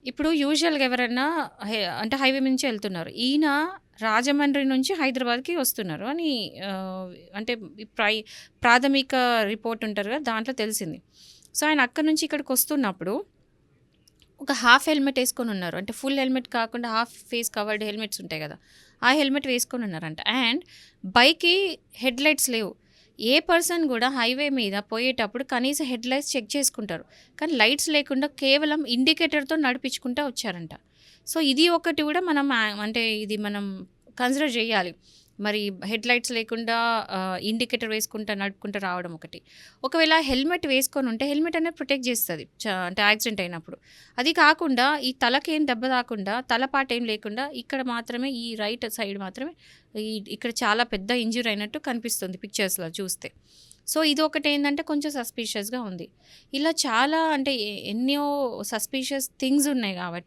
ఇప్పుడు యూజువల్‌గా ఎవరన్నా అంటే హైవే నుంచి ఎళ్తున్నారు. ఈయన రాజమండ్రి నుంచి హైదరాబాద్‌కి వస్తున్నారు అని అంటే ఈ ప్రాథమిక రిపోర్ట్ ఉంటారు కదా! దాంట్లో తెలిసింది. సో, ఆయన అక్కడి నుంచి ఇక్కడికొస్తున్నప్పుడు ఒక హాఫ్ హెల్మెట్ యేసుకొనున్నారు. అంటే ఫుల్ హెల్మెట్ కాకుండా హాఫ్ ఫేస్ కవర్డ్ హెల్మెట్స్ ఉంటాయి గదా! ఆ హెల్మెట్ వేసుకొనున్నారంట. అండ్ బైక్‌కి హెడ్ లైట్స్ లేవు. ఏ పర్సన్ గూడా హైవే మీద పోయేటప్పుడు కనీసం హెడ్ లైట్స్ చెక్ చేసుకుంటారు. కానీ లైట్స్ లేకుండా కేవలం ఇండికేటర్‌తో నడిపించుకుంటా వచ్చారంట. సో, ఇది ఒకటి గూడా మనం అంటే ఇది మనం కన్సిడర్ జేయాలి. మరి హెడ్ లైట్స్ లేకుండా ఇండికేటర్ వేసుకుంటా నడుపుకుంటూ రావడం ఒకటి. ఒకవేళ హెల్మెట్ వేసుకొనుంటే హెల్మెట్ అనేది ప్రొటెక్ట్ జేస్తది. అంటే యాక్సిడెంట్ అయినప్పుడు. అది కాకుండా ఈ తలకేం దెబ్బ తాకుండా, తలపాటేం లేకుండా ఇక్కడ మాత్రమే ఈ రైట్ సైడ్ మాత్రమే ఇక్కడ చాలా పెద్ద ఇంజ్యూర్ అయినట్టు కనిపిస్తుంది పిక్చర్స్‌లో చూస్తే. సో, ఇదొకటేందంటే కొంచెం సస్పీషియస్‌గా ఉంది. ఇలా చాలా అంటే ఎన్నో సస్పీషియస్ థింగ్స్ ఉన్నాయి గాబట్టి